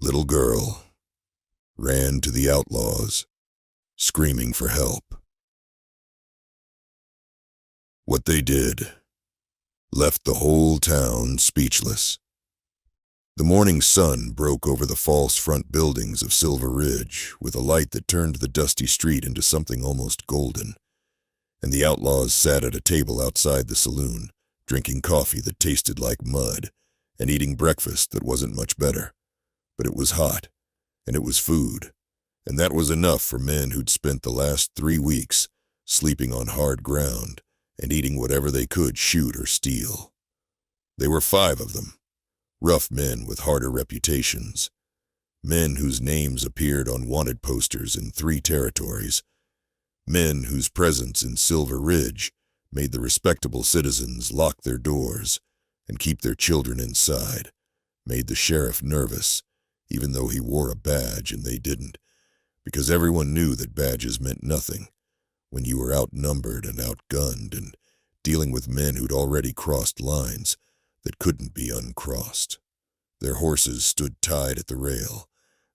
little girl ran to the outlaws, screaming for help. What they did left the whole town speechless. The morning sun broke over the false front buildings of Silver Ridge with a light that turned the dusty street into something almost golden, and the outlaws sat at a table outside the saloon, drinking coffee that tasted like mud and eating breakfast that wasn't much better. But it was hot, and it was food, and that was enough for men who'd spent the last 3 weeks sleeping on hard ground and eating whatever they could shoot or steal. There were 5 of them, rough men with harder reputations, men whose names appeared on wanted posters in 3 territories, men whose presence in Silver Ridge made the respectable citizens lock their doors and keep their children inside, made the sheriff nervous, even though he wore a badge and they didn't, because everyone knew that badges meant nothing when you were outnumbered and outgunned and dealing with men who'd already crossed lines that couldn't be uncrossed. Their horses stood tied at the rail,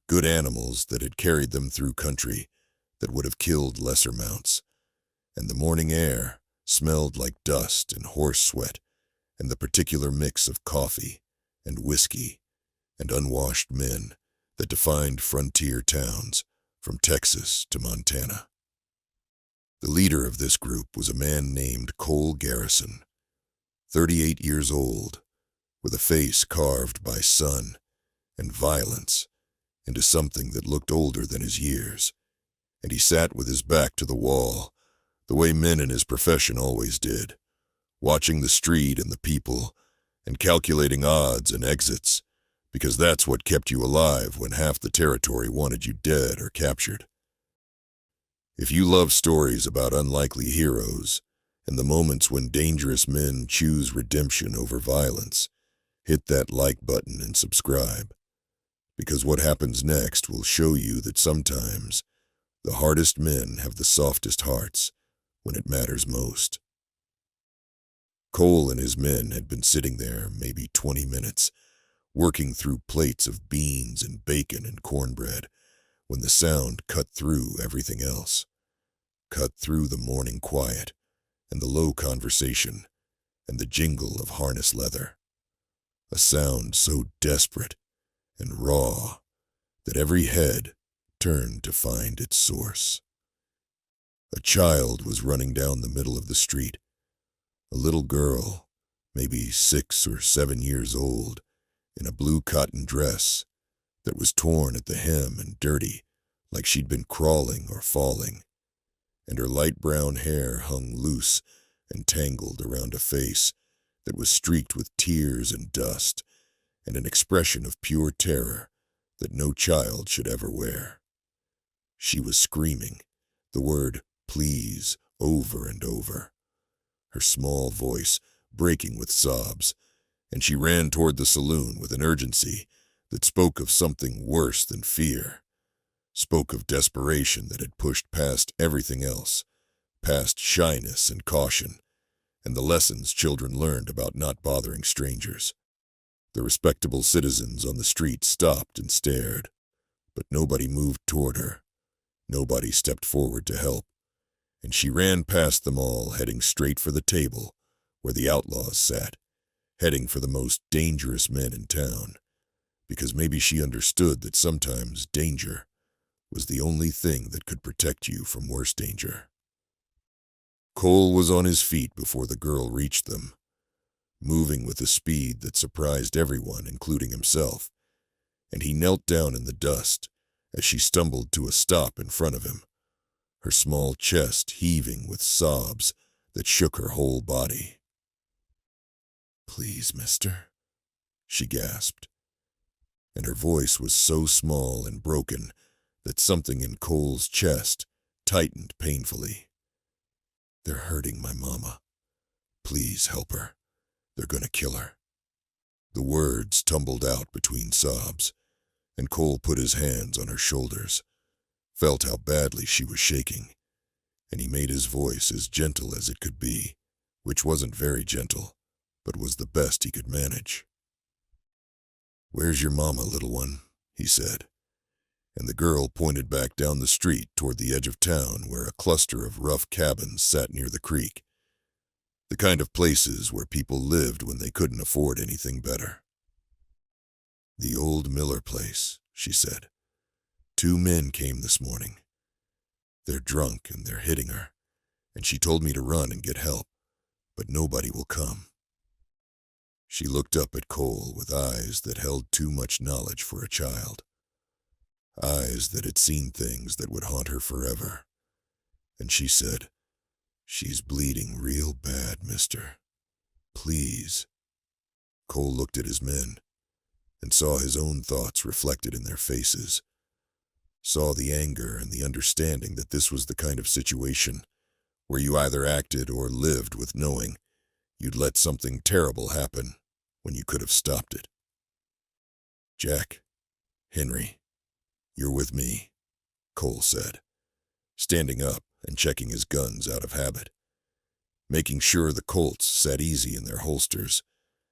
good animals that had carried them through country that would have killed lesser mounts, and the morning air smelled like dust and horse sweat and the particular mix of coffee and whiskey and unwashed men that defined frontier towns from Texas to Montana. The leader of this group was a man named Cole Garrison, 38 years old, with a face carved by sun and violence into something that looked older than his years, and he sat with his back to the wall, the way men in his profession always did, watching the street and the people and calculating odds and exits, because that's what kept you alive when half the territory wanted you dead or captured. If you love stories about unlikely heroes and the moments when dangerous men choose redemption over violence, hit that like button and subscribe, because what happens next will show you that sometimes the hardest men have the softest hearts when it matters most. Cole and his men had been sitting there maybe 20 minutes, working through plates of beans and bacon and cornbread, when the sound cut through everything else, cut through the morning quiet and the low conversation and the jingle of harness leather, a sound so desperate and raw that every head turned to find its source. A child was running down the middle of the street, a little girl, maybe 6 or 7 years old, in a blue cotton dress that was torn at the hem and dirty like she'd been crawling or falling, and her light brown hair hung loose and tangled around a face that was streaked with tears and dust and an expression of pure terror that no child should ever wear. She was screaming the word "please" over and over, her small voice breaking with sobs, and she ran toward the saloon with an urgency that spoke of something worse than fear, spoke of desperation that had pushed past everything else, past shyness and caution, and the lessons children learned about not bothering strangers. The respectable citizens on the street stopped and stared, but nobody moved toward her. Nobody stepped forward to help, and she ran past them all, heading straight for the table where the outlaws sat, heading for the most dangerous men in town, because maybe she understood that sometimes danger was the only thing that could protect you from worse danger. Cole was on his feet before the girl reached them, moving with a speed that surprised everyone, including himself, and he knelt down in the dust as she stumbled to a stop in front of him, her small chest heaving with sobs that shook her whole body. "Please, mister," she gasped, and her voice was so small and broken that something in Cole's chest tightened painfully. "They're hurting my mama. Please help her. They're gonna kill her." The words tumbled out between sobs, and Cole put his hands on her shoulders, felt how badly she was shaking, and he made his voice as gentle as it could be, which wasn't very gentle, but was the best he could manage. "Where's your mama, little one?" he said, and the girl pointed back down the street toward the edge of town where a cluster of rough cabins sat near the creek, the kind of places where people lived when they couldn't afford anything better. "The old Miller place," she said. "2 men came this morning. They're drunk and they're hitting her, and she told me to run and get help, but nobody will come." She looked up at Cole with eyes that held too much knowledge for a child. Eyes that had seen things that would haunt her forever. And she said, "She's bleeding real bad, mister. Please." Cole looked at his men and saw his own thoughts reflected in their faces. Saw the anger and the understanding that this was the kind of situation where you either acted or lived with knowing you'd let something terrible happen when you could have stopped it. "Jack, Henry, you're with me," Cole said, standing up and checking his guns out of habit, making sure the Colts sat easy in their holsters,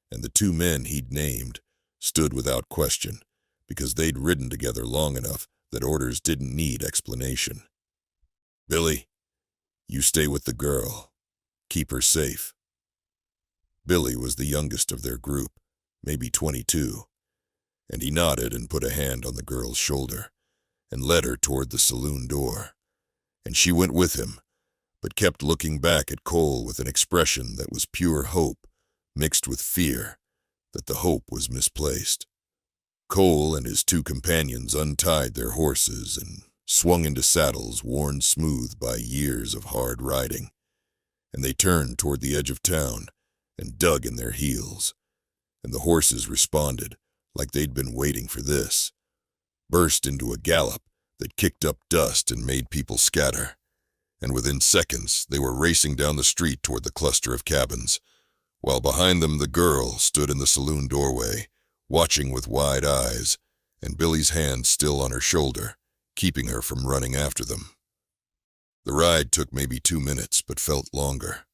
and the 2 men he'd named stood without question because they'd ridden together long enough that orders didn't need explanation. "Billy, you stay with the girl. Keep her safe." Billy was the youngest of their group, maybe 22, and he nodded and put a hand on the girl's shoulder and led her toward the saloon door. And she went with him, but kept looking back at Cole with an expression that was pure hope mixed with fear that the hope was misplaced. Cole and his 2 companions untied their horses and swung into saddles worn smooth by years of hard riding, and they turned toward the edge of town and dug in their heels, and the horses responded like they'd been waiting for this, burst into a gallop that kicked up dust and made people scatter, and within seconds they were racing down the street toward the cluster of cabins, while behind them the girl stood in the saloon doorway, watching with wide eyes, and Billy's hand still on her shoulder, keeping her from running after them. The ride took maybe 2 minutes, but felt longer.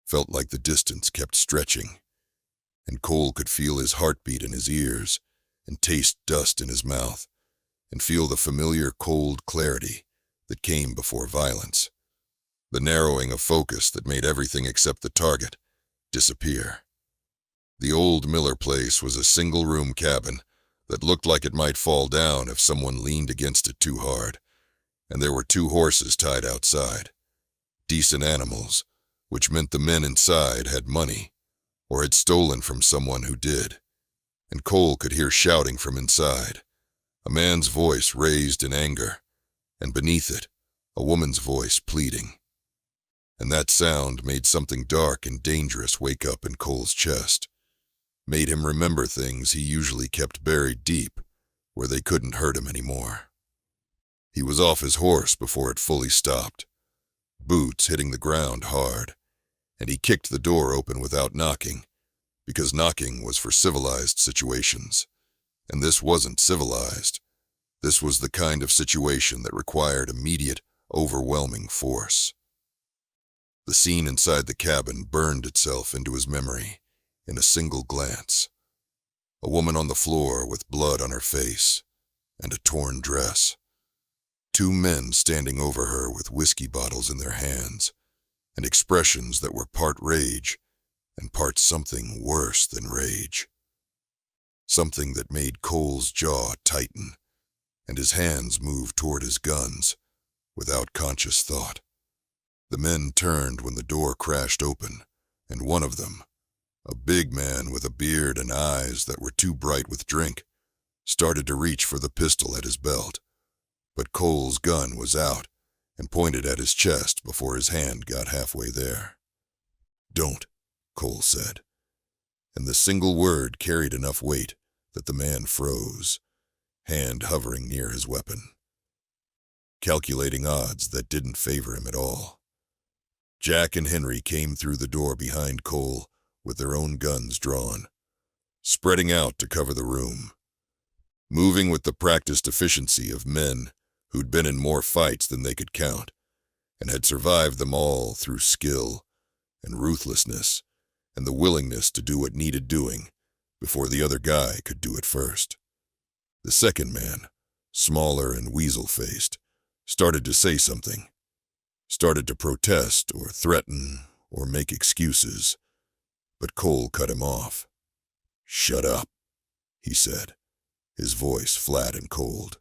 Felt like the distance kept stretching, and Cole could feel his heartbeat in his ears, and taste dust in his mouth, and feel the familiar cold clarity that came before violence, the narrowing of focus that made everything except the target disappear. The old Miller place was a single-room cabin that looked like it might fall down if someone leaned against it too hard, and there were 2 horses tied outside. Decent animals, which meant the men inside had money, or had stolen from someone who did, and Cole could hear shouting from inside, a man's voice raised in anger, and beneath it, a woman's voice pleading. And that sound made something dark and dangerous wake up in Cole's chest, made him remember things he usually kept buried deep, where they couldn't hurt him anymore. He was off his horse before it fully stopped, boots hitting the ground hard, and he kicked the door open without knocking, because knocking was for civilized situations, and this wasn't civilized. This was the kind of situation that required immediate, overwhelming force. The scene inside the cabin burned itself into his memory in a single glance. A woman on the floor with blood on her face and a torn dress. 2 men standing over her with whiskey bottles in their hands, and expressions that were part rage and part something worse than rage. Something that made Cole's jaw tighten and his hands move toward his guns without conscious thought. The men turned when the door crashed open, and one of them, a big man with a beard and eyes that were too bright with drink, started to reach for the pistol at his belt. But Cole's gun was out and pointed at his chest before his hand got halfway there. "Don't," Cole said, and the single word carried enough weight that the man froze, hand hovering near his weapon, calculating odds that didn't favor him at all. Jack and Henry came through the door behind Cole with their own guns drawn, spreading out to cover the room, moving with the practiced efficiency of men who'd been in more fights than they could count, and had survived them all through skill and ruthlessness and the willingness to do what needed doing before the other guy could do it first. The second man, smaller and weasel-faced, started to say something, started to protest or threaten or make excuses, but Cole cut him off. "Shut up," he said, his voice flat and cold.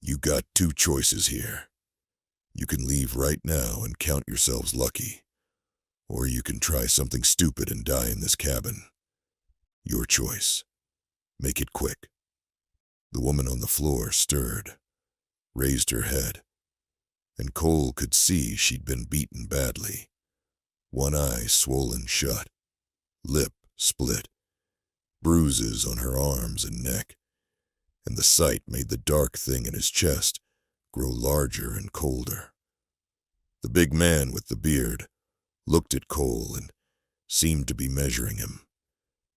"You got two choices here. You can leave right now and count yourselves lucky, or you can try something stupid and die in this cabin. Your choice. Make it quick." The woman on the floor stirred, raised her head, and Cole could see she'd been beaten badly. One eye swollen shut, lip split, bruises on her arms and neck, and the sight made the dark thing in his chest grow larger and colder. The big man with the beard looked at Cole and seemed to be measuring him,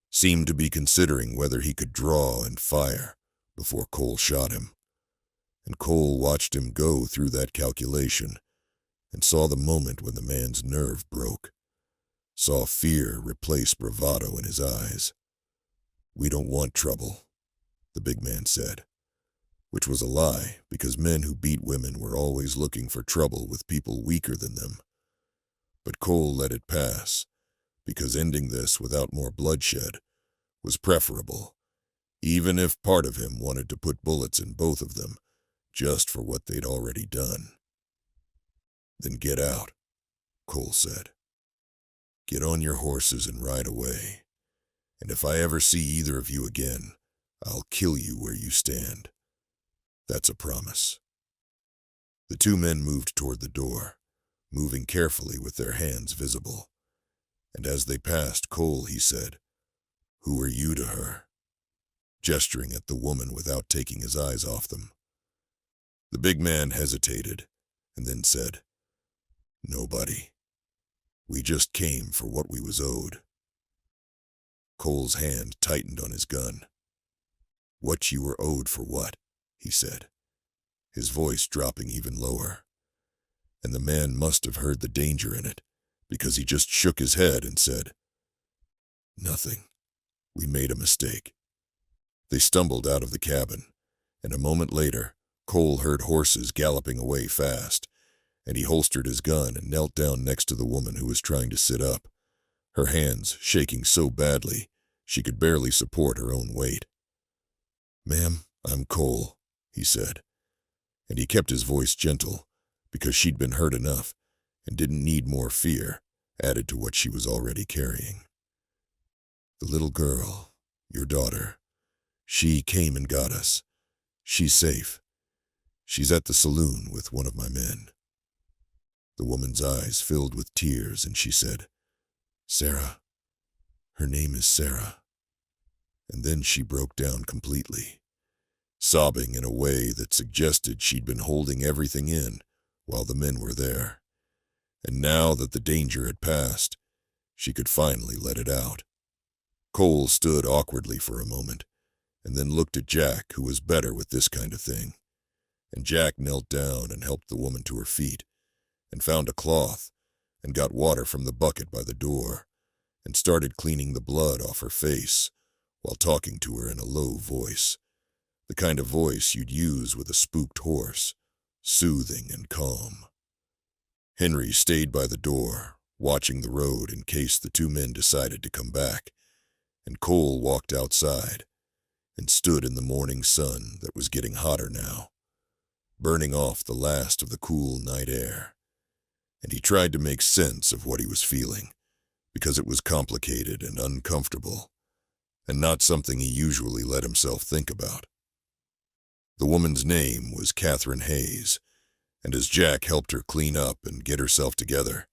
seemed to be considering whether he could draw and fire before Cole shot him. And Cole watched him go through that calculation and saw the moment when the man's nerve broke, saw fear replace bravado in his eyes. "We don't want trouble," the big man said, which was a lie because men who beat women were always looking for trouble with people weaker than them. But Cole let it pass because ending this without more bloodshed was preferable, even if part of him wanted to put bullets in both of them just for what they'd already done. "Then get out," Cole said. "Get on your horses and ride away. And if I ever see either of you again, I'll kill you where you stand. That's a promise." The two men moved toward the door, moving carefully with their hands visible. And as they passed Cole, he said, "Who are you to her?" gesturing at the woman without taking his eyes off them. The big man hesitated and then said, "Nobody. We just came for what we was owed." Cole's hand tightened on his gun. "What you were owed for what?" he said, his voice dropping even lower. And the man must have heard the danger in it, because he just shook his head and said, "Nothing. We made a mistake." They stumbled out of the cabin, and a moment later, Cole heard horses galloping away fast, and he holstered his gun and knelt down next to the woman who was trying to sit up, her hands shaking so badly she could barely support her own weight. "Ma'am, I'm Cole," he said, and he kept his voice gentle because she'd been hurt enough and didn't need more fear added to what she was already carrying. "The little girl, your daughter, she came and got us. She's safe. She's at the saloon with one of my men." The woman's eyes filled with tears and she said, "Sarah. Her name is Sarah." And then she broke down completely, sobbing in a way that suggested she'd been holding everything in while the men were there. And now that the danger had passed, she could finally let it out. Cole stood awkwardly for a moment, and then looked at Jack, who was better with this kind of thing. And Jack knelt down and helped the woman to her feet, and found a cloth, and got water from the bucket by the door, and started cleaning the blood off her face, while talking to her in a low voice, the kind of voice you'd use with a spooked horse, soothing and calm. Henry stayed by the door, watching the road in case the two men decided to come back, and Cole walked outside, and stood in the morning sun that was getting hotter now, burning off the last of the cool night air. And he tried to make sense of what he was feeling, because it was complicated and uncomfortable, and not something he usually let himself think about. The woman's name was Catherine Hayes, and as Jack helped her clean up and get herself together,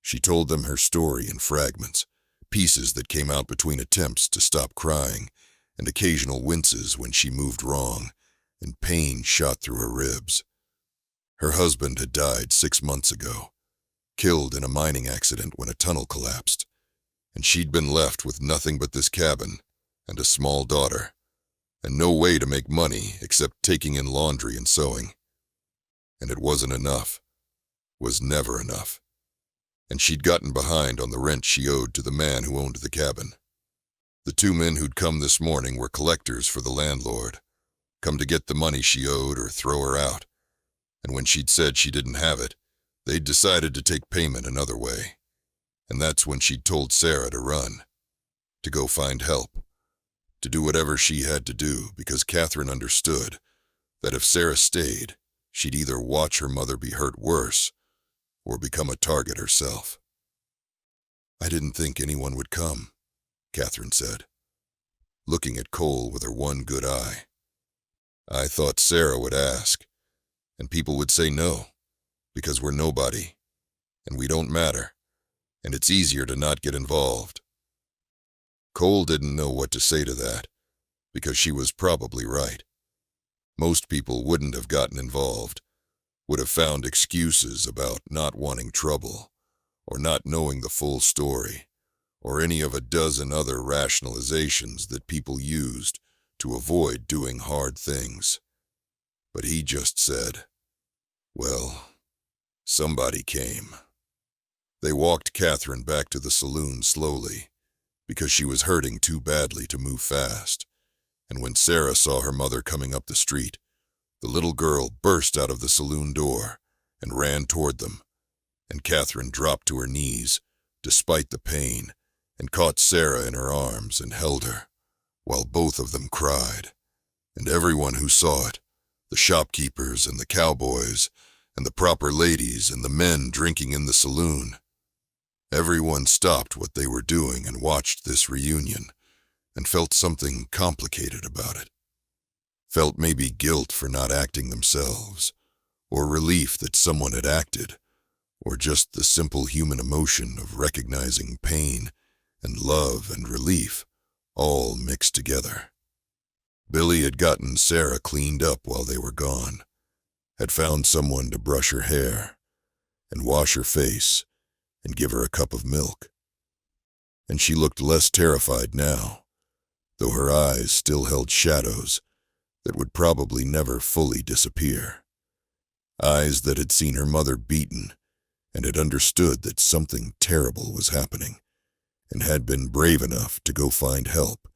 she told them her story in fragments, pieces that came out between attempts to stop crying and occasional winces when she moved wrong, and pain shot through her ribs. Her husband had died 6 months ago, killed in a mining accident when a tunnel collapsed, and she'd been left with nothing but this cabin and a small daughter, and no way to make money except taking in laundry and sewing. And it wasn't enough, was never enough, and she'd gotten behind on the rent she owed to the man who owned the cabin. The two men who'd come this morning were collectors for the landlord, come to get the money she owed or throw her out. And when she'd said she didn't have it, they'd decided to take payment another way. And that's when she'd told Sarah to run, to go find help, to do whatever she had to do, because Catherine understood that if Sarah stayed, she'd either watch her mother be hurt worse or become a target herself. "I didn't think anyone would come," Catherine said, looking at Cole with her one good eye. "I thought Sarah would ask, and people would say no, because we're nobody, and we don't matter, and it's easier to not get involved." Cole didn't know what to say to that, because she was probably right. Most people wouldn't have gotten involved, would have found excuses about not wanting trouble, or not knowing the full story, or any of a dozen other rationalizations that people used to avoid doing hard things. But he just said, "Well, somebody came." They walked Catherine back to the saloon slowly, because she was hurting too badly to move fast. And when Sarah saw her mother coming up the street, the little girl burst out of the saloon door and ran toward them, and Catherine dropped to her knees, despite the pain, and caught Sarah in her arms and held her, while both of them cried. And everyone who saw it, the shopkeepers and the cowboys, and the proper ladies and the men drinking in the saloon, everyone stopped what they were doing and watched this reunion, and felt something complicated about it. Felt maybe guilt for not acting themselves, or relief that someone had acted, or just the simple human emotion of recognizing pain and love and relief all mixed together. Billy had gotten Sarah cleaned up while they were gone, had found someone to brush her hair and wash her face and give her a cup of milk. And she looked less terrified now, though her eyes still held shadows that would probably never fully disappear. Eyes that had seen her mother beaten and had understood that something terrible was happening, and had been brave enough to go find help,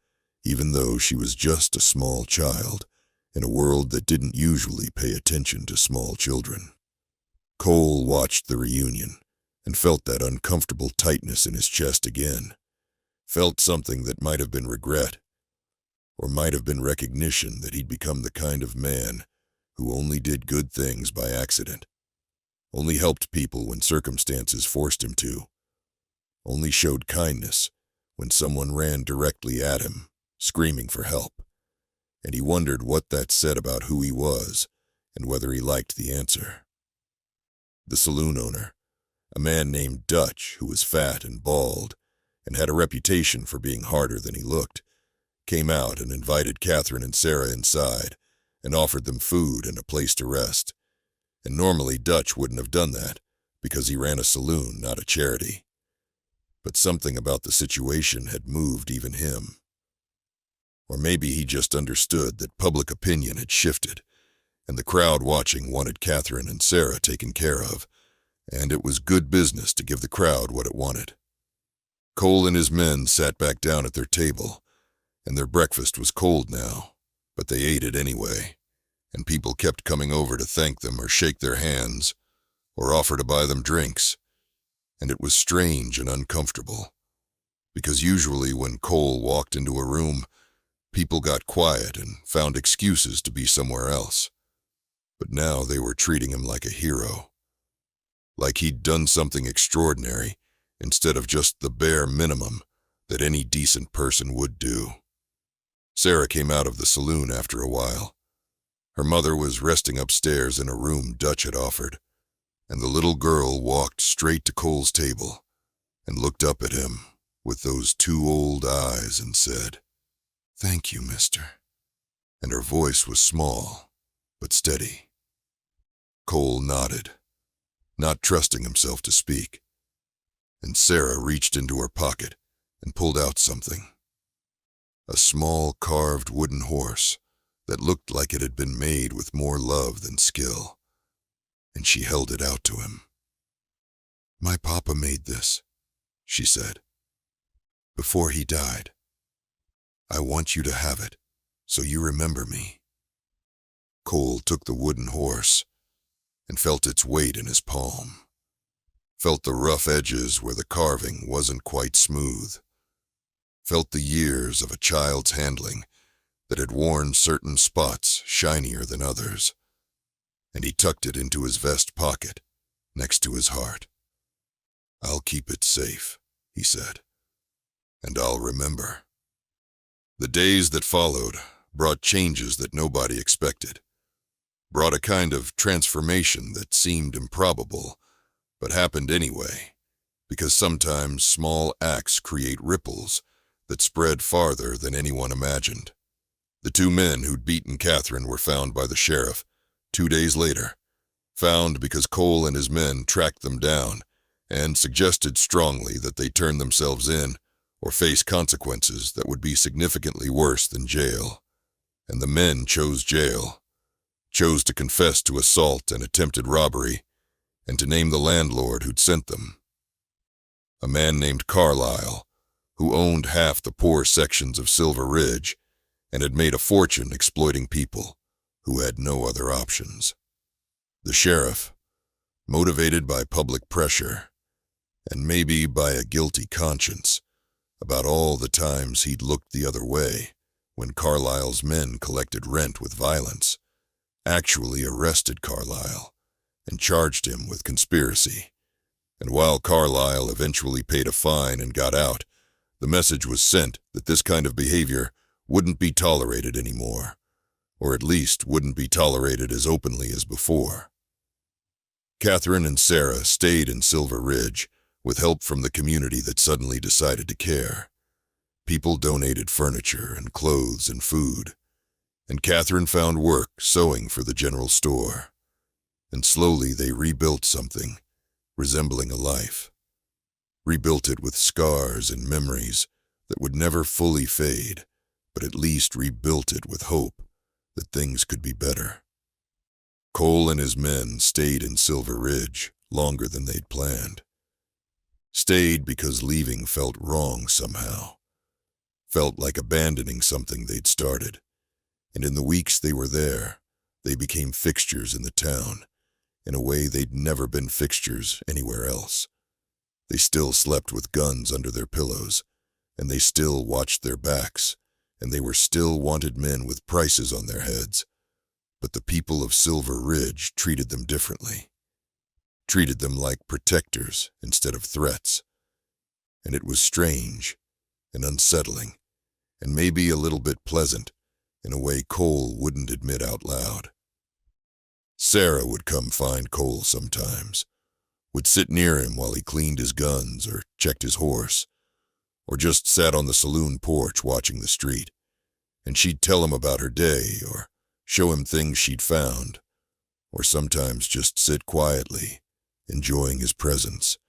even though she was just a small child in a world that didn't usually pay attention to small children. Cole watched the reunion and felt that uncomfortable tightness in his chest again, felt something that might have been regret, or might have been recognition that he'd become the kind of man who only did good things by accident, only helped people when circumstances forced him to, only showed kindness when someone ran directly at him, screaming for help. And he wondered what that said about who he was and whether he liked the answer. The saloon owner, a man named Dutch who was fat and bald and had a reputation for being harder than he looked, came out and invited Catherine and Sarah inside and offered them food and a place to rest. And normally Dutch wouldn't have done that because he ran a saloon, not a charity. But something about the situation had moved even him. Or maybe he just understood that public opinion had shifted, and the crowd watching wanted Catherine and Sarah taken care of, and it was good business to give the crowd what it wanted. Cole and his men sat back down at their table, and their breakfast was cold now, but they ate it anyway, and people kept coming over to thank them or shake their hands, or offer to buy them drinks, and it was strange and uncomfortable, because usually when Cole walked into a room, people got quiet and found excuses to be somewhere else. But now they were treating him like a hero, like he'd done something extraordinary instead of just the bare minimum that any decent person would do. Sarah came out of the saloon after a while. Her mother was resting upstairs in a room Dutch had offered, and the little girl walked straight to Cole's table and looked up at him with those two old eyes and said, "Thank you, mister." And her voice was small, but steady. Cole nodded, not trusting himself to speak, and Sarah reached into her pocket and pulled out something. A small carved wooden horse that looked like it had been made with more love than skill, and she held it out to him. "My papa made this," she said, "before he died. I want you to have it, so you remember me." Cole took the wooden horse and felt its weight in his palm. Felt the rough edges where the carving wasn't quite smooth. Felt the years of a child's handling that had worn certain spots shinier than others. And he tucked it into his vest pocket, next to his heart. "I'll keep it safe," he said, "and I'll remember." The days that followed brought changes that nobody expected, brought a kind of transformation that seemed improbable, but happened anyway, because sometimes small acts create ripples that spread farther than anyone imagined. The two men who'd beaten Catherine were found by the sheriff 2 days later, found because Cole and his men tracked them down and suggested strongly that they turn themselves in or face consequences that would be significantly worse than jail. And the men chose jail, chose to confess to assault and attempted robbery, and to name the landlord who'd sent them. A man named Carlisle, who owned half the poor sections of Silver Ridge and had made a fortune exploiting people who had no other options. The sheriff, motivated by public pressure, and maybe by a guilty conscience about all the times he'd looked the other way when Carlisle's men collected rent with violence, actually arrested Carlisle and charged him with conspiracy. And while Carlisle eventually paid a fine and got out, the message was sent that this kind of behavior wouldn't be tolerated anymore, or at least wouldn't be tolerated as openly as before. Catherine and Sarah stayed in Silver Ridge with help from the community that suddenly decided to care. People donated furniture and clothes and food, and Catherine found work sewing for the general store. And slowly they rebuilt something resembling a life. Rebuilt it with scars and memories that would never fully fade, but at least rebuilt it with hope that things could be better. Cole and his men stayed in Silver Ridge longer than they'd planned. Stayed because leaving felt wrong somehow. Felt like abandoning something they'd started. And in the weeks they were there, they became fixtures in the town, in a way they'd never been fixtures anywhere else. They still slept with guns under their pillows, and they still watched their backs, and they were still wanted men with prices on their heads. But the people of Silver Ridge treated them differently. Treated them like protectors instead of threats. And it was strange and unsettling, and maybe a little bit pleasant in a way Cole wouldn't admit out loud. Sarah would come find Cole sometimes, would sit near him while he cleaned his guns or checked his horse, or just sat on the saloon porch watching the street, and she'd tell him about her day or show him things she'd found, or sometimes just sit quietly, enjoying his presence,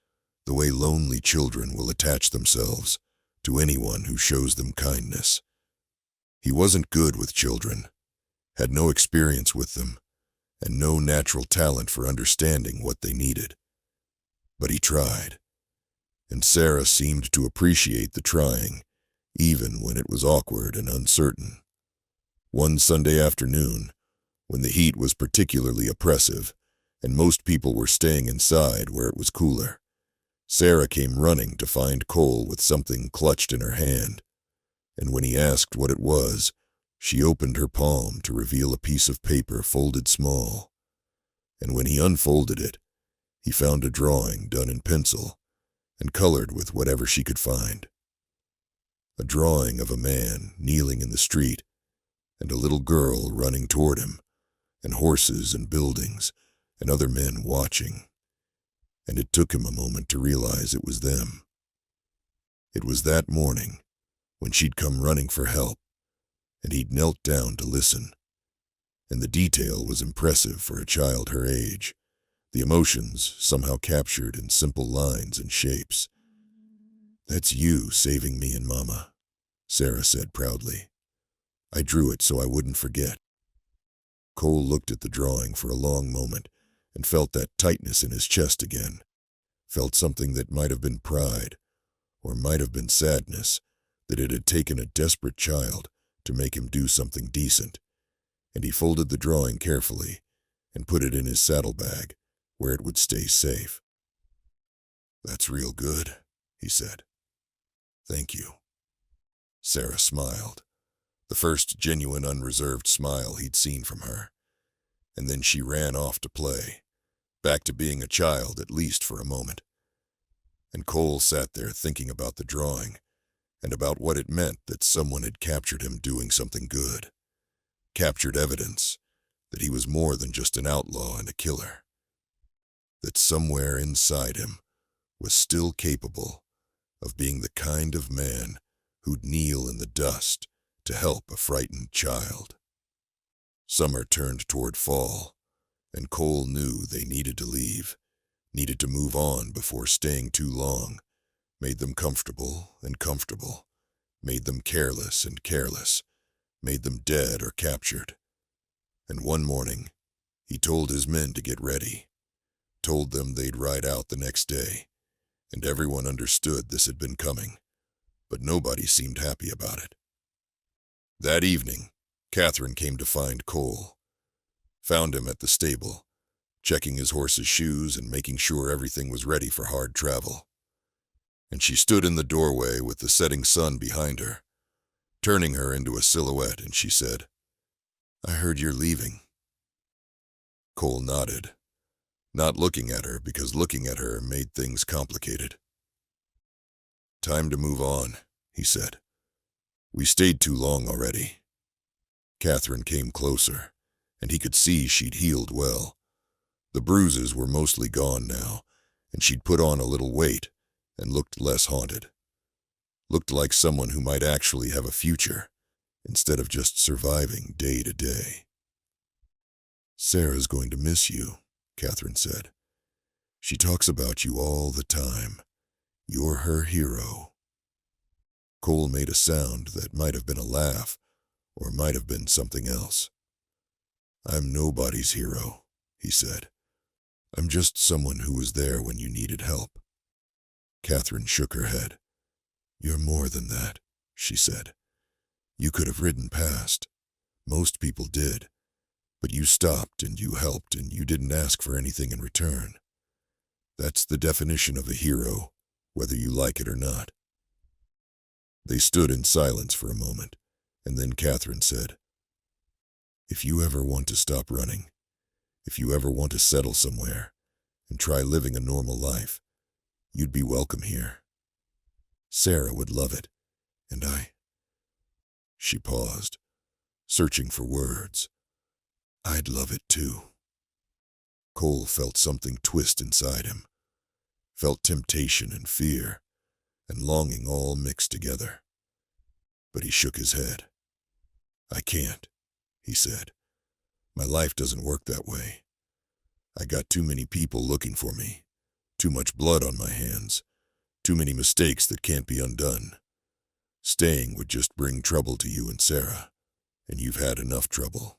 the way lonely children will attach themselves to anyone who shows them kindness. He wasn't good with children, had no experience with them, and no natural talent for understanding what they needed. But he tried, and Sarah seemed to appreciate the trying, even when it was awkward and uncertain. One Sunday afternoon, when the heat was particularly oppressive, and most people were staying inside where it was cooler, Sarah came running to find Cole with something clutched in her hand, and when he asked what it was, she opened her palm to reveal a piece of paper folded small, and when he unfolded it, he found a drawing done in pencil and colored with whatever she could find. A drawing of a man kneeling in the street, and a little girl running toward him, and horses and buildings, and other men watching. And it took him a moment to realize it was them. It was that morning, when she'd come running for help, and he'd knelt down to listen. And the detail was impressive for a child her age, the emotions somehow captured in simple lines and shapes. "That's you saving me and Mama," Sarah said proudly. "I drew it so I wouldn't forget." Cole looked at the drawing for a long moment and felt that tightness in his chest again. Felt something that might have been pride, or might have been sadness, that it had taken a desperate child to make him do something decent. and he folded the drawing carefully and put it in his saddlebag where it would stay safe. "That's real good," he said. "Thank you." Sarah smiled, the first genuine unreserved smile he'd seen from her, and then she ran off to play, back to being a child at least for a moment. And Cole sat there thinking about the drawing and about what it meant that someone had captured him doing something good, captured evidence that he was more than just an outlaw and a killer, that somewhere inside him was still capable of being the kind of man who'd kneel in the dust to help a frightened child. Summer turned toward fall, and Cole knew they needed to leave, needed to move on before staying too long made them comfortable and comfortable, made them careless and careless, made them dead or captured. And one morning, he told his men to get ready, told them they'd ride out the next day, and everyone understood this had been coming, but nobody seemed happy about it. That evening, Catherine came to find Cole, found him at the stable, checking his horse's shoes and making sure everything was ready for hard travel. And she stood in the doorway with the setting sun behind her, turning her into a silhouette, and she said, "I heard you're leaving." Cole nodded, not looking at her because looking at her made things complicated. "Time to move on," he said. "We stayed too long already." Catherine came closer, and he could see she'd healed well. The bruises were mostly gone now, and she'd put on a little weight and looked less haunted. Looked like someone who might actually have a future, instead of just surviving day to day. "Sarah's going to miss you," Catherine said. "She talks about you all the time. You're her hero." Cole made a sound that might have been a laugh, or might have been something else. "I'm nobody's hero," he said. "I'm just someone who was there when you needed help." Catherine shook her head. "You're more than that," she said. "You could have ridden past. Most people did. But you stopped and you helped and you didn't ask for anything in return. That's the definition of a hero, whether you like it or not." They stood in silence for a moment, and then Catherine said, "If you ever want to stop running, if you ever want to settle somewhere and try living a normal life, you'd be welcome here. Sarah would love it, and I—" She paused, searching for words. "I'd love it too." Cole felt something twist inside him, felt temptation and fear and longing all mixed together. But he shook his head. "I can't," he said. "My life doesn't work that way. I got too many people looking for me, too much blood on my hands, too many mistakes that can't be undone. Staying would just bring trouble to you and Sarah, and you've had enough trouble."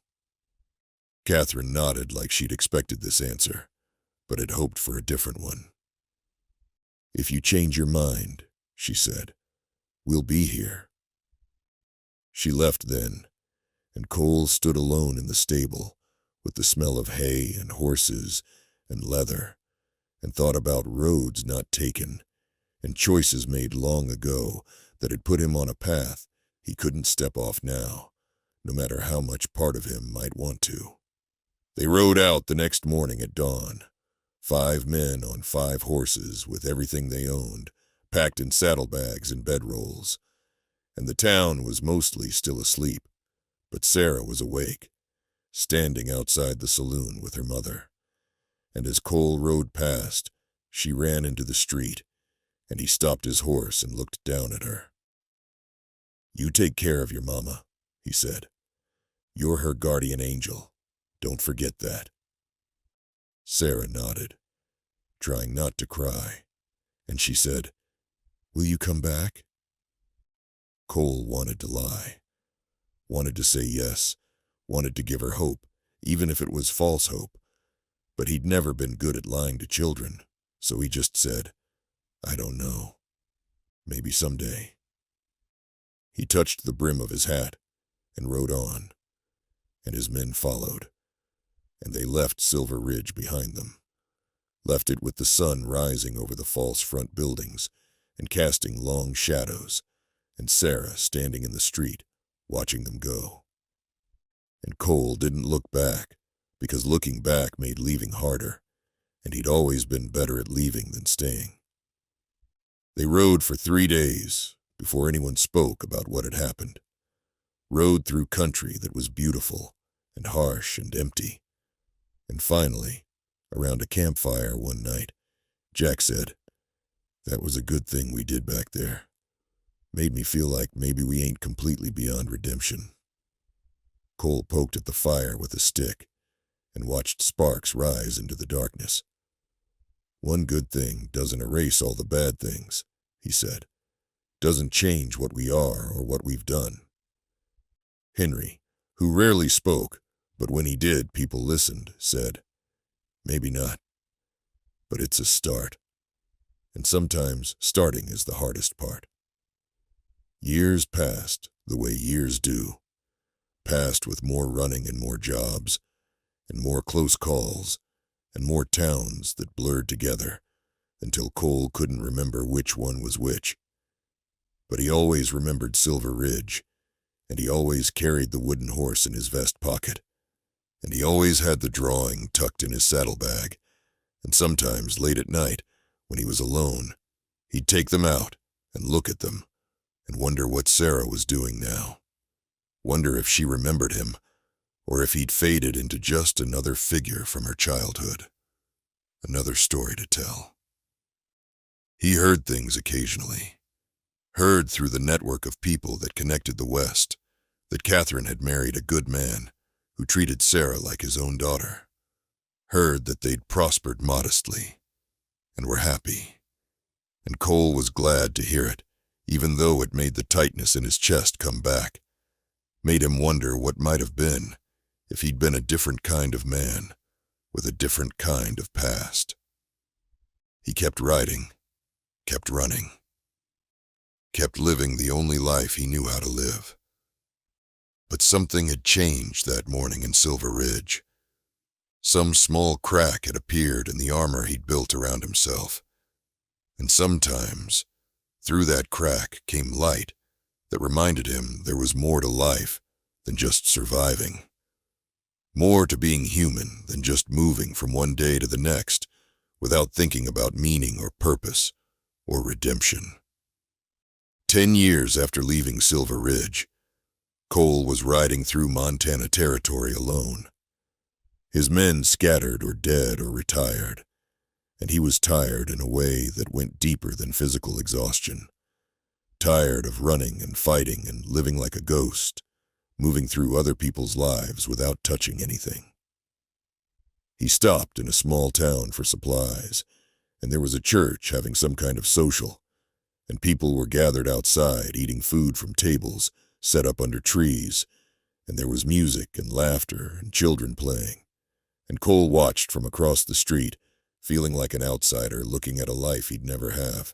Catherine nodded like she'd expected this answer, but had hoped for a different one. "If you change your mind," she said, "we'll be here." She left then, and Cole stood alone in the stable with the smell of hay and horses and leather, and thought about roads not taken and choices made long ago that had put him on a path he couldn't step off now, no matter how much part of him might want to. They rode out the next morning at dawn, 5 men on 5 horses with everything they owned, packed in saddlebags and bedrolls. And the town was mostly still asleep, but Sarah was awake, standing outside the saloon with her mother. And as Cole rode past, she ran into the street, and he stopped his horse and looked down at her. "You take care of your mama," he said. "You're her guardian angel. Don't forget that." Sarah nodded, trying not to cry, and she said, "Will you come back?" Cole wanted to lie, wanted to say yes, wanted to give her hope, even if it was false hope, but he'd never been good at lying to children, so he just said, "I don't know. Maybe someday." He touched the brim of his hat and rode on, and his men followed, and they left Silver Ridge behind them, left it with the sun rising over the false front buildings and casting long shadows, and Sarah standing in the street, watching them go. And Cole didn't look back, because looking back made leaving harder, and he'd always been better at leaving than staying. They rode for 3 days before anyone spoke about what had happened. Rode through country that was beautiful and harsh and empty. And finally, around a campfire one night, Jack said, "That was a good thing we did back there. Made me feel like maybe we ain't completely beyond redemption." Cole poked at the fire with a stick and watched sparks rise into the darkness. "One good thing doesn't erase all the bad things," he said. "Doesn't change what we are or what we've done." Henry, who rarely spoke, but when he did people listened, said, "Maybe not, but it's a start. And sometimes starting is the hardest part." Years passed the way years do, passed with more running and more jobs, and more close calls, and more towns that blurred together, until Cole couldn't remember which one was which. But he always remembered Silver Ridge, and he always carried the wooden horse in his vest pocket, and he always had the drawing tucked in his saddlebag, and sometimes late at night, when he was alone, he'd take them out and look at them, and wonder what Sarah was doing now. Wonder if she remembered him, or if he'd faded into just another figure from her childhood. Another story to tell. He heard things occasionally. Heard through the network of people that connected the West that Catherine had married a good man who treated Sarah like his own daughter. Heard that they'd prospered modestly and were happy. And Cole was glad to hear it, even though it made the tightness in his chest come back. Made him wonder what might have been if he'd been a different kind of man with a different kind of past. He kept riding, kept running, kept living the only life he knew how to live. But something had changed that morning in Silver Ridge. Some small crack had appeared in the armor he'd built around himself. And sometimes, through that crack came light that reminded him there was more to life than just surviving. More to being human than just moving from one day to the next without thinking about meaning or purpose or redemption. 10 years after leaving Silver Ridge, Cole was riding through Montana territory alone. His men scattered or dead or retired, and he was tired in a way that went deeper than physical exhaustion. Tired of running and fighting and living like a ghost, moving through other people's lives without touching anything. He stopped in a small town for supplies, and there was a church having some kind of social, and people were gathered outside eating food from tables set up under trees, and there was music and laughter and children playing. And Cole watched from across the street, feeling like an outsider looking at a life he'd never have.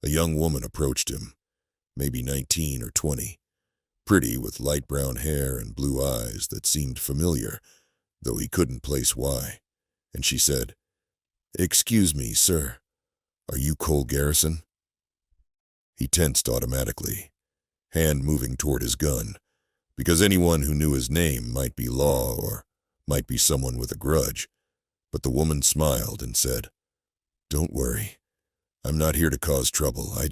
A young woman approached him, maybe 19 or 20, pretty with light brown hair and blue eyes that seemed familiar, though he couldn't place why. And she said, "Excuse me, sir, are you Cole Garrison?" He tensed automatically, hand moving toward his gun, because anyone who knew his name might be Law or might be someone with a grudge. But the woman smiled and said, "Don't worry. I'm not here to cause trouble. I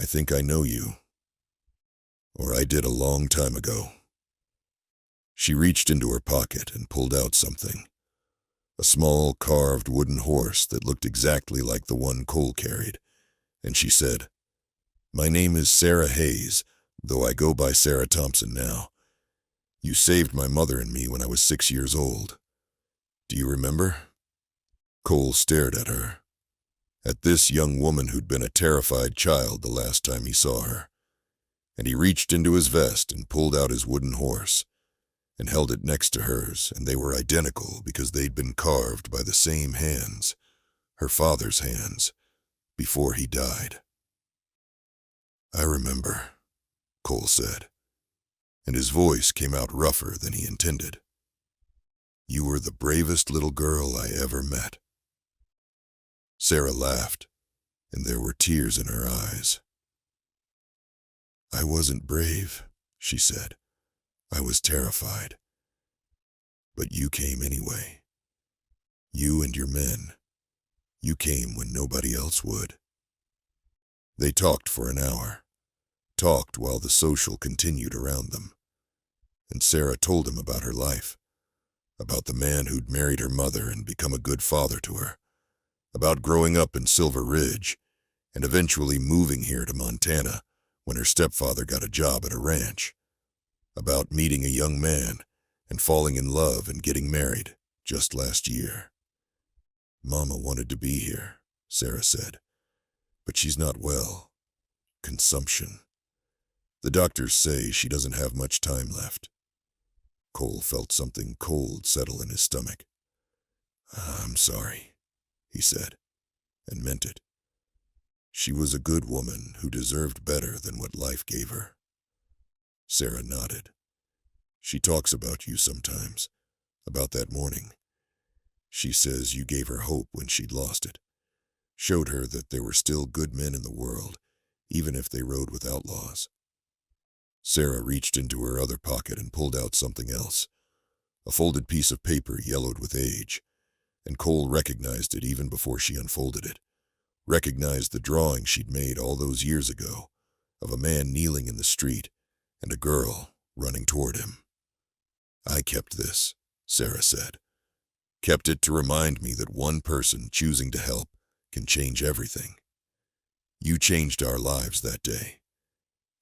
think I know you. Or I did a long time ago." She reached into her pocket and pulled out something. A small carved wooden horse that looked exactly like the one Cole carried. And she said, "My name is Sarah Hayes, though I go by Sarah Thompson now. You saved my mother and me when I was 6 years old. Do you remember?" Cole stared at her, at this young woman who'd been a terrified child the last time he saw her. And he reached into his vest and pulled out his wooden horse, and held it next to hers, and they were identical because they'd been carved by the same hands, her father's hands, before he died. "I remember," Cole said, and his voice came out rougher than he intended. "You were the bravest little girl I ever met." Sarah laughed, and there were tears in her eyes. "I wasn't brave," she said. "I was terrified. But you came anyway. You and your men. You came when nobody else would." They talked for an hour, talked while the social continued around them. And Sarah told him about her life, about the man who'd married her mother and become a good father to her, about growing up in Silver Ridge and eventually moving here to Montana when her stepfather got a job at a ranch, about meeting a young man and falling in love and getting married just last year. "Mama wanted to be here," Sarah said, "but she's not well. Consumption. The doctors say she doesn't have much time left." Cole felt something cold settle in his stomach. "I'm sorry," he said, and meant it. She was a good woman who deserved better than what life gave her. Sarah nodded. "She talks about you sometimes, about that morning. She says you gave her hope when she'd lost it, showed her that there were still good men in the world, even if they rode with outlaws." Sarah reached into her other pocket and pulled out something else, a folded piece of paper yellowed with age, and Cole recognized it even before she unfolded it, recognized the drawing she'd made all those years ago of a man kneeling in the street and a girl running toward him. "I kept this," Sarah said. "Kept it to remind me that one person choosing to help can change everything. You changed our lives that day.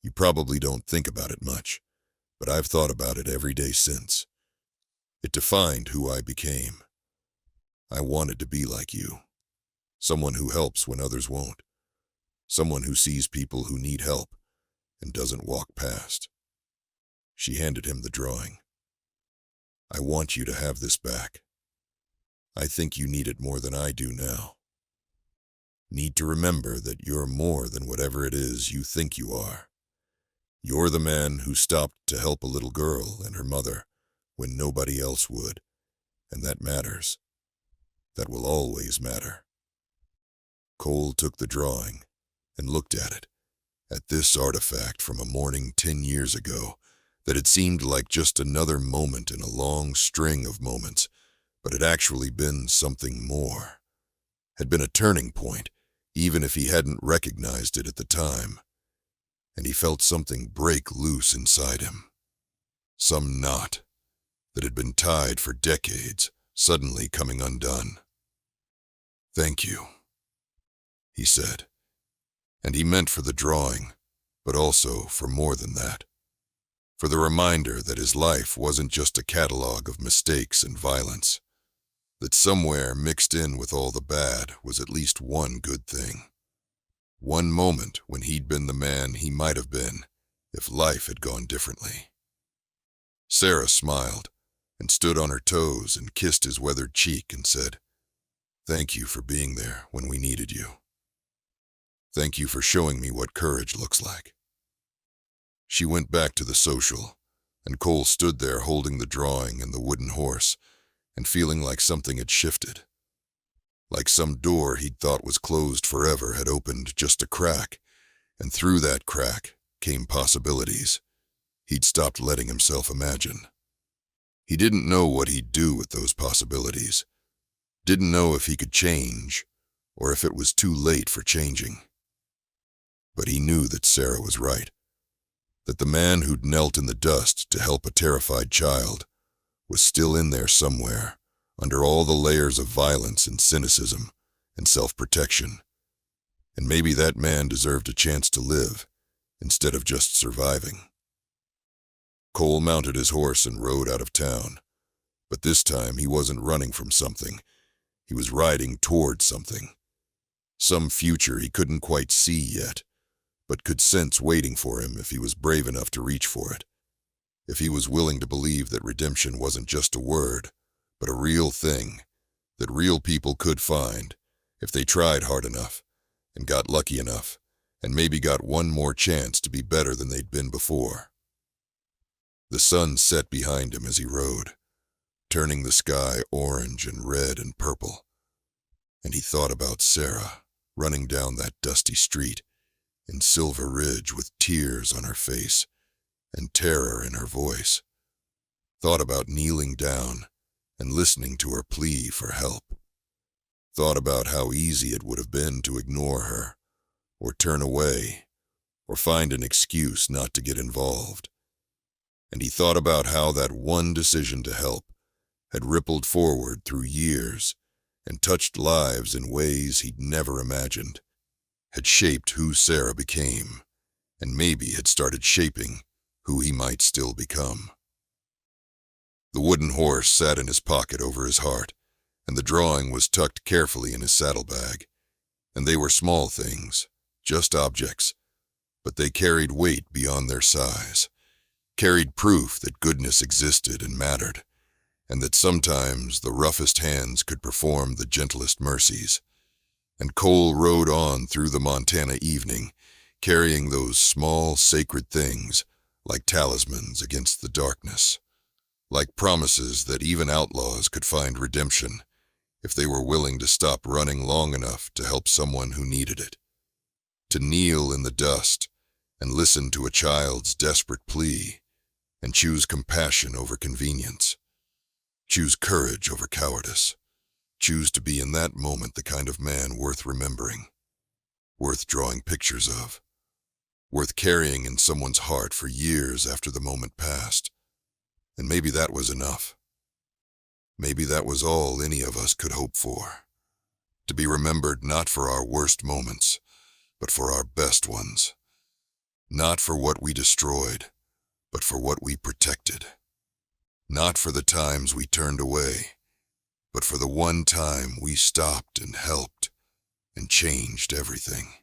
You probably don't think about it much, but I've thought about it every day since. It defined who I became. I wanted to be like you. Someone who helps when others won't. Someone who sees people who need help and doesn't walk past." She handed him the drawing. "I want you to have this back. I think you need it more than I do now. Need to remember that you're more than whatever it is you think you are. You're the man who stopped to help a little girl and her mother when nobody else would, and that matters. That will always matter." Cole took the drawing and looked at this artifact from a morning 10 years ago that had seemed like just another moment in a long string of moments, but had actually been something more, had been a turning point, even if he hadn't recognized it at the time. And he felt something break loose inside him. Some knot that had been tied for decades suddenly coming undone. "Thank you," he said. And he meant for the drawing, but also for more than that. For the reminder that his life wasn't just a catalog of mistakes and violence. That somewhere mixed in with all the bad was at least one good thing. One moment when he'd been the man he might have been if life had gone differently. Sarah smiled and stood on her toes and kissed his weathered cheek and said, "Thank you for being there when we needed you. Thank you for showing me what courage looks like." She went back to the social, and Cole stood there holding the drawing and the wooden horse and feeling like something had shifted. Like some door he'd thought was closed forever had opened just a crack, and through that crack came possibilities he'd stopped letting himself imagine. He didn't know what he'd do with those possibilities, didn't know if he could change, or if it was too late for changing. But he knew that Sarah was right, that the man who'd knelt in the dust to help a terrified child was still in there somewhere, under all the layers of violence and cynicism and self-protection. And maybe that man deserved a chance to live, instead of just surviving. Cole mounted his horse and rode out of town, but this time he wasn't running from something. He was riding toward something. Some future he couldn't quite see yet, but could sense waiting for him if he was brave enough to reach for it. If he was willing to believe that redemption wasn't just a word, but a real thing, that real people could find, if they tried hard enough, and got lucky enough, and maybe got one more chance to be better than they'd been before. The sun set behind him as he rode, turning the sky orange and red and purple. And he thought about Sarah, running down that dusty street in Silver Ridge with tears on her face and terror in her voice. Thought about kneeling down and listening to her plea for help. Thought about how easy it would have been to ignore her, or turn away, or find an excuse not to get involved. And he thought about how that one decision to help had rippled forward through years and touched lives in ways he'd never imagined, had shaped who Sarah became, and maybe had started shaping who he might still become. The wooden horse sat in his pocket over his heart, and the drawing was tucked carefully in his saddlebag. And they were small things, just objects, but they carried weight beyond their size, carried proof that goodness existed and mattered, and that sometimes the roughest hands could perform the gentlest mercies. And Cole rode on through the Montana evening, carrying those small, sacred things like talismans against the darkness, like promises that even outlaws could find redemption if they were willing to stop running long enough to help someone who needed it, to kneel in the dust and listen to a child's desperate plea and choose compassion over convenience, choose courage over cowardice, choose to be in that moment the kind of man worth remembering, worth drawing pictures of, worth carrying in someone's heart for years after the moment passed. And maybe that was enough. Maybe that was all any of us could hope for. To be remembered not for our worst moments, but for our best ones. Not for what we destroyed, but for what we protected. Not for the times we turned away, but for the one time we stopped and helped and changed everything.